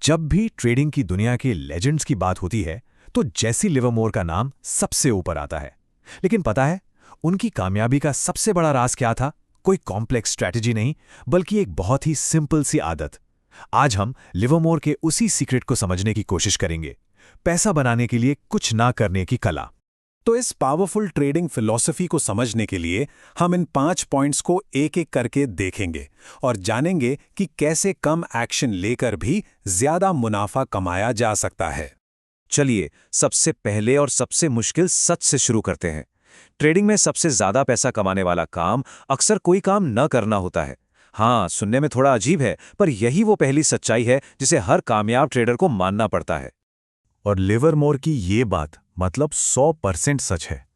जब भी ट्रेडिंग की दुनिया के लेजेंड्स की बात होती है तो जेसी लिवरमोर का नाम सबसे ऊपर आता है। लेकिन पता है उनकी कामयाबी का सबसे बड़ा राज क्या था? कोई कॉम्प्लेक्स स्ट्रैटेजी नहीं, बल्कि एक बहुत ही सिंपल सी आदत। आज हम लिवरमोर के उसी सीक्रेट को समझने की कोशिश करेंगे, पैसा बनाने के लिए कुछ ना करने की कला। तो इस पावरफुल ट्रेडिंग फिलॉसफी को समझने के लिए हम इन 5 पॉइंट्स को एक एक करके देखेंगे और जानेंगे कि कैसे कम एक्शन लेकर भी ज्यादा मुनाफा कमाया जा सकता है। चलिए सबसे पहले और सबसे मुश्किल सच से शुरू करते हैं। ट्रेडिंग में सबसे ज्यादा पैसा कमाने वाला काम अक्सर कोई काम न करना होता है। हाँ, सुनने में थोड़ा अजीब है, पर यही वो पहली सच्चाई है जिसे हर कामयाब ट्रेडर को मानना पड़ता है। और लिवरमोर की ये बात मतलब 100% सच है।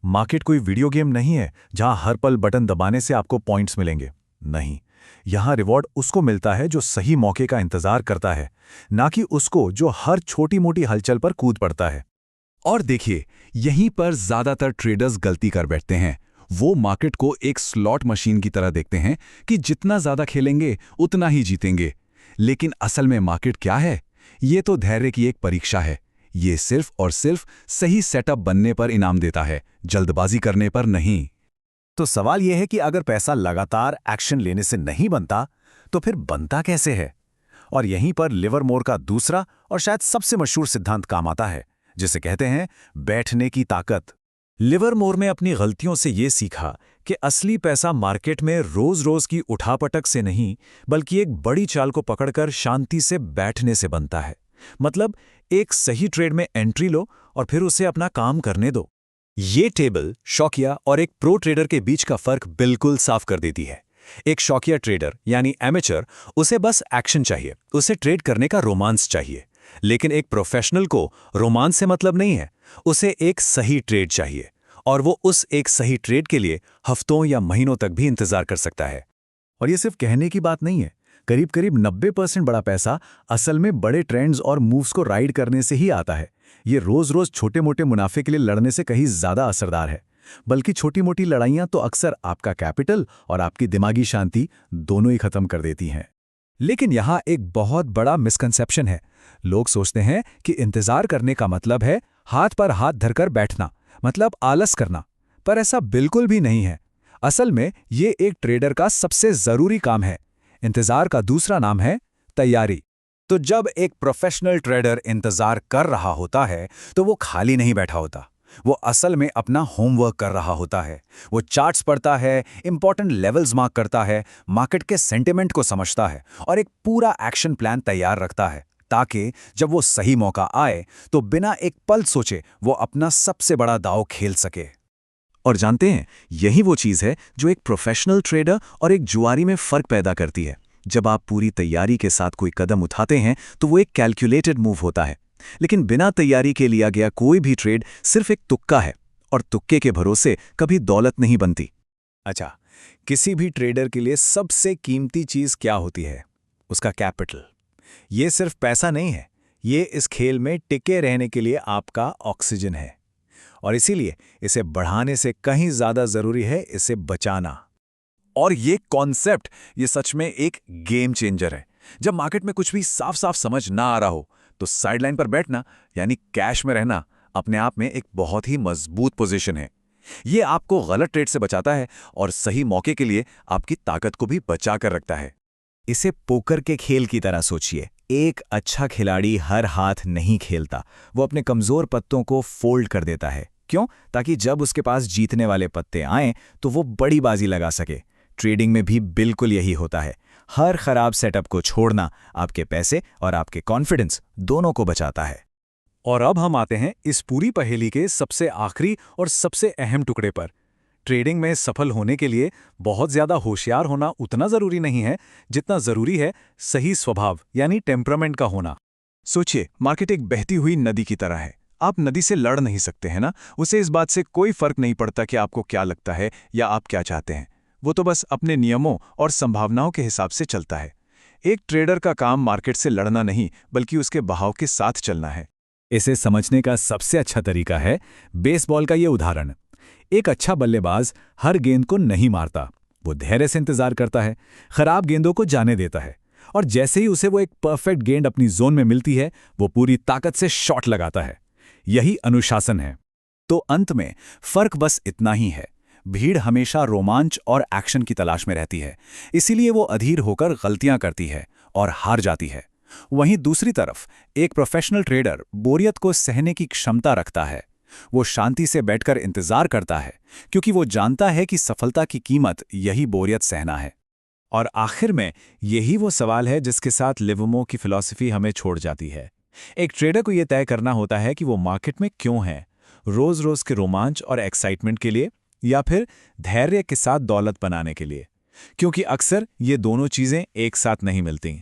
मार्केट कोई वीडियो गेम नहीं है जहां हर पल बटन दबाने से आपको पॉइंट्स मिलेंगे। नहीं, यहां रिवॉर्ड उसको मिलता है जो सही मौके का इंतजार करता है, ना कि उसको जो हर छोटी मोटी हलचल पर कूद पड़ता है। और देखिए, यहीं पर ज्यादातर ट्रेडर्स गलती कर बैठते हैं। वो मार्केट को एक स्लॉट मशीन की तरह देखते हैं कि जितना ज्यादा खेलेंगे उतना ही जीतेंगे। लेकिन असल में मार्केट क्या है? ये तो धैर्य की एक परीक्षा है। ये सिर्फ और सिर्फ सही सेटअप बनने पर इनाम देता है, जल्दबाजी करने पर नहीं। तो सवाल यह है कि अगर पैसा लगातार एक्शन लेने से नहीं बनता, तो फिर बनता कैसे है? और यहीं पर लिवरमोर का दूसरा और शायद सबसे मशहूर सिद्धांत काम आता है, जिसे कहते हैं बैठने की ताकत। लिवरमोर ने अपनी गलतियों से ये सीखा कि असली पैसा मार्केट में रोज-रोज की उठापटक से नहीं, बल्कि एक बड़ी चाल को पकड़कर शांति से बैठने से बनता है। मतलब एक सही ट्रेड में एंट्री लो और फिर उसे अपना काम करने दो। ये टेबल शौकिया और एक प्रो ट्रेडर के बीच का फर्क बिल्कुल साफ कर देती है। एक शौकिया ट्रेडर यानी एमेचर, उसे बस एक्शन चाहिए, उसे ट्रेड करने का रोमांस चाहिए। लेकिन एक प्रोफेशनल को रोमांस से मतलब नहीं है, उसे एक सही ट्रेड चाहिए, और वो उस एक सही ट्रेड के लिए हफ्तों या महीनों तक भी इंतजार कर सकता है। और ये सिर्फ कहने की बात नहीं है। करीब करीब 90% बड़ा पैसा असल में बड़े ट्रेंड्स और मूव्स को राइड करने से ही आता है। ये रोज रोज छोटे मोटे मुनाफे के लिए लड़ने से कहीं ज्यादा असरदार है। बल्कि छोटी मोटी लड़ाइयां तो अक्सर आपका कैपिटल और आपकी दिमागी शांति दोनों ही खत्म कर देती हैं। लेकिन यहाँ एक बहुत बड़ा मिसकंसेप्शन है। लोग सोचते हैं कि इंतजार करने का मतलब है हाथ पर हाथ धरकर बैठना, मतलब आलस करना। पर ऐसा बिल्कुल भी नहीं है। असल में ये एक ट्रेडर का सबसे जरूरी काम है। इंतजार का दूसरा नाम है तैयारी। तो जब एक प्रोफेशनल ट्रेडर इंतजार कर रहा होता है, तो वो खाली नहीं बैठा होता। वो असल में अपना होमवर्क कर रहा होता है। वो चार्ट्स पढ़ता है, इंपॉर्टेंट लेवल्स मार्क करता है, मार्केट के सेंटिमेंट को समझता है और एक पूरा एक्शन प्लान तैयार रखता है, ताकि जब वो सही मौका आए तो बिना एक पल सोचे वो अपना सबसे बड़ा दांव खेल सके। और जानते हैं, यही वो चीज़ है जो एक प्रोफेशनल ट्रेडर और एक जुआरी में फ़र्क पैदा करती है। जब आप पूरी तैयारी के साथ कोई कदम उठाते हैं तो वो एक कैलकुलेटेड मूव होता है। लेकिन बिना तैयारी के लिया गया कोई भी ट्रेड सिर्फ एक तुक्का है, और तुक्के के भरोसे कभी दौलत नहीं बनती। अच्छा, किसी भी ट्रेडर के लिए सबसे कीमती चीज़ क्या होती है? उसका कैपिटल। ये सिर्फ पैसा नहीं है, ये इस खेल में टिके रहने के लिए आपका ऑक्सीजन है। और इसीलिए इसे बढ़ाने से कहीं ज़्यादा ज़रूरी है इसे बचाना। और ये कॉन्सेप्ट, ये सच में एक गेम चेंजर है। जब मार्केट में कुछ भी साफ साफ समझ ना आ रहा हो, तो साइडलाइन पर बैठना यानी कैश में रहना अपने आप में एक बहुत ही मजबूत पोजीशन है। ये आपको गलत ट्रेड से बचाता है और सही मौके के लिए आपकी ताकत को भी बचा कर रखता है। इसे पोकर के खेल की तरह सोचिए। एक अच्छा खिलाड़ी हर हाथ नहीं खेलता, वो अपने कमजोर पत्तों को फोल्ड कर देता है। क्यों? ताकि जब उसके पास जीतने वाले पत्ते आएं तो वो बड़ी बाजी लगा सके। ट्रेडिंग में भी बिल्कुल यही होता है। हर खराब सेटअप को छोड़ना आपके पैसे और आपके कॉन्फिडेंस दोनों को बचाता है। और अब हम आते हैं इस पूरी पहेली के सबसे आखिरी और सबसे अहम टुकड़े पर। ट्रेडिंग में सफल होने के लिए बहुत ज्यादा होशियार होना उतना जरूरी नहीं है जितना जरूरी है सही स्वभाव यानी टेम्परामेंट का होना। सोचिए, मार्केट एक बहती हुई नदी की तरह है। आप नदी से लड़ नहीं सकते हैं ना। उसे इस बात से कोई फर्क नहीं पड़ता कि आपको क्या लगता है या आप क्या चाहते हैं। वो तो बस अपने नियमों और संभावनाओं के हिसाब से चलता है। एक ट्रेडर का काम मार्केट से लड़ना नहीं, बल्कि उसके बहाव के साथ चलना है। इसे समझने का सबसे अच्छा तरीका है बेसबॉल का ये उदाहरण। एक अच्छा बल्लेबाज हर गेंद को नहीं मारता, वो धैर्य से इंतजार करता है, खराब गेंदों को जाने देता है और जैसे ही उसे वो एक परफेक्ट गेंद अपनी जोन में मिलती है, वो पूरी ताकत से शॉट लगाता है। यही अनुशासन है। तो अंत में फर्क बस इतना ही है, भीड़ हमेशा रोमांच और एक्शन की तलाश में रहती है, इसीलिए वो अधीर होकर गलतियां करती है और हार जाती है। वहीं दूसरी तरफ एक प्रोफेशनल ट्रेडर बोरियत को सहने की क्षमता रखता है। वो शांति से बैठकर इंतजार करता है, क्योंकि वो जानता है कि सफलता की कीमत यही बोरियत सहना है। और आखिर में यही वो सवाल है जिसके साथ लिवरमोर की फिलॉसफी हमें छोड़ जाती है। एक ट्रेडर को यह तय करना होता है कि वो मार्केट में क्यों है, रोज रोज के रोमांच और एक्साइटमेंट के लिए, या फिर धैर्य के साथ दौलत बनाने के लिए, क्योंकि अक्सर ये दोनों चीजें एक साथ नहीं मिलती।